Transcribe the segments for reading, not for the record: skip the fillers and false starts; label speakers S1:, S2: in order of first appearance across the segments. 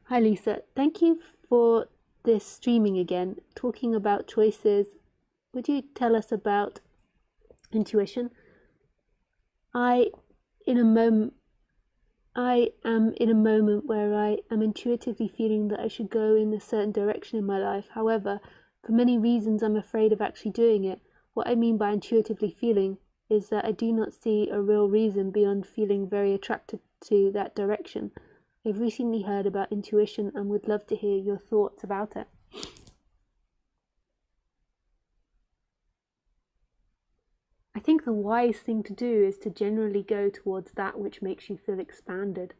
S1: Hi Lisa, thank you for this streaming again, talking about choices. Would you tell us about intuition? I in a moment I am in a moment where I am intuitively feeling that I should go in a certain direction in my life. However, for many reasons I'm afraid of actually doing it. What I mean by intuitively feeling is that I do not see a real reason beyond feeling very attracted to that direction. I've recently heard about intuition and would love to hear your thoughts about it. I think the wise thing to do is to generally go towards that which makes you feel expanded.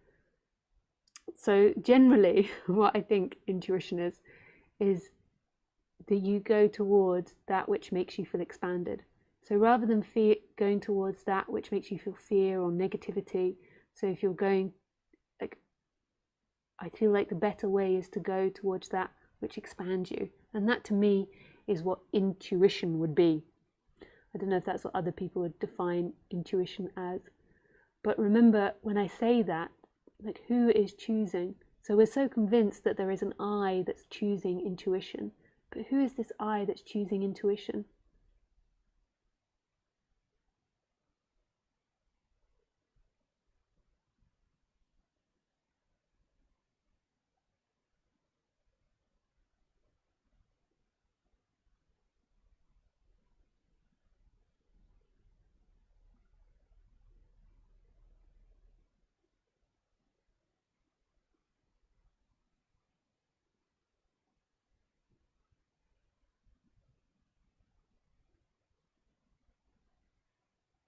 S1: So generally, what I think intuition is that you go towards that which makes you feel expanded. So rather than going towards that which makes you feel fear or negativity, so if you're going, like, I feel like the better way is to go towards that which expands you. And that to me is what intuition would be. I don't know if that's what other people would define intuition as. But remember, when I say that, like, who is choosing? So we're so convinced that there is an I that's choosing intuition. But who is this I that's choosing intuition?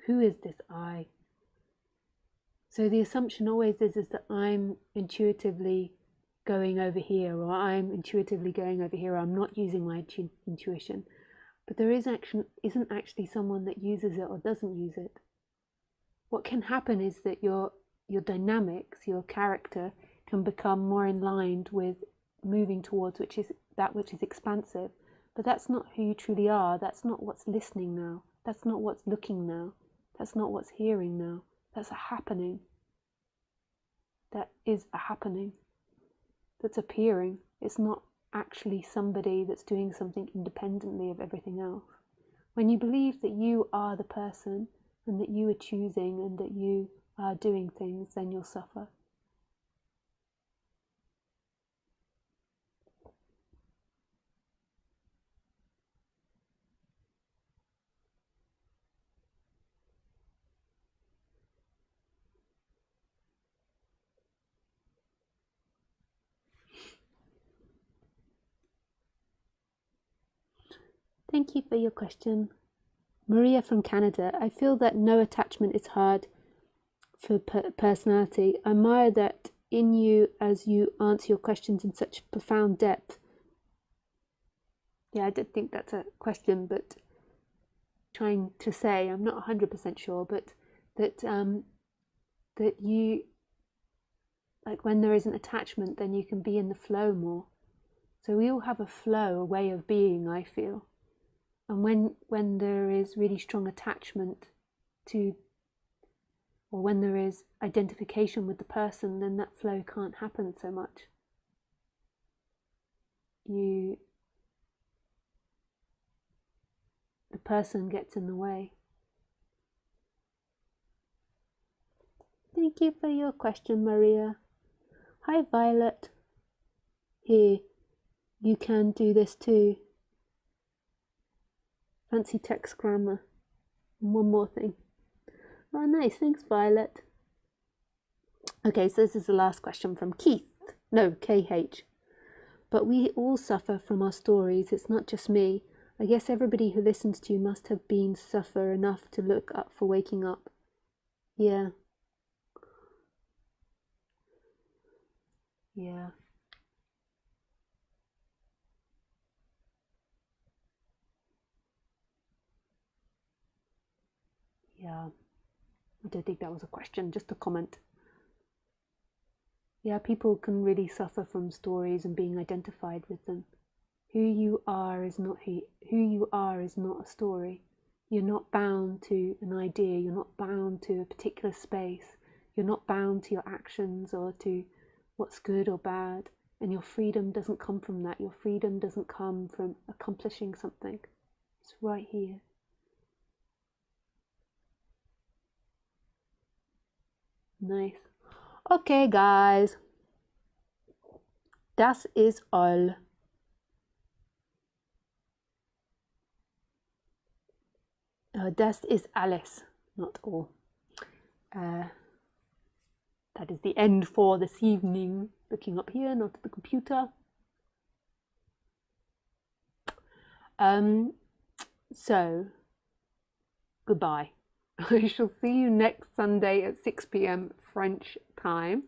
S1: Who is this I? So the assumption always is that I'm intuitively going over here, or I'm intuitively going over here, or I'm not using my intuition. But there isn't actually someone that uses it or doesn't use it. What can happen is that your dynamics, your character, can become more in line with moving towards which is expansive. But that's not who you truly are. That's not what's listening now. That's not what's looking now. That's not what's hearing now. That's a happening. That is a happening. That's appearing. It's not actually somebody that's doing something independently of everything else. When you believe that you are the person and that you are choosing and that you are doing things, then you'll suffer. Thank you for your question. Maria from Canada, I feel that no attachment is hard for personality. I admire that in you as you answer your questions in such profound depth. Yeah, I did think that's a question, but trying to say, I'm not 100% sure, but that that you, like, when there is an attachment, then you can be in the flow more. So we all have a flow, a way of being, I feel. And when there is really strong attachment to, or when there is identification with the person, then that flow can't happen so much. The person gets in the way. Thank you for your question, Maria. Hi, Violet. Here, you can do this too. Fancy text grammar. And one more thing. Oh, nice. Thanks, Violet. Okay, so this is the last question from Keith. No, KH. But we all suffer from our stories. It's not just me. I guess everybody who listens to you must have been suffer enough to look up for waking up. Yeah. Yeah. Yeah. I don't think that was a question, just a comment. Yeah, people can really suffer from stories and being identified with them. Who you are is not who you are is not a story. You're not bound to an idea. You're not bound to a particular space. You're not bound to your actions or to what's good or bad. And your freedom doesn't come from that. Your freedom doesn't come from accomplishing something. It's right here. Nice. Okay, guys. Das ist all. Das ist alles, not all. That is the end for this evening. Looking up here, not at the computer. So, goodbye. I shall see you next Sunday at 6 p.m. French time.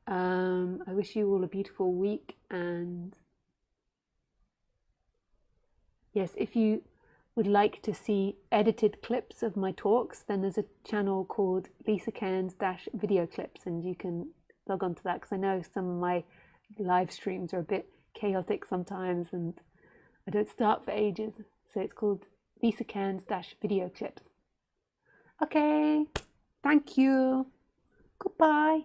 S1: I wish you all a beautiful week, and yes, if you would like to see edited clips of my talks, then there's a channel called Lisa Cairns video clips, and you can log on to that, because I know some of my live streams are a bit chaotic sometimes and I don't start for ages. So it's called Lisa Cairns video clips. Okay, thank you. Goodbye.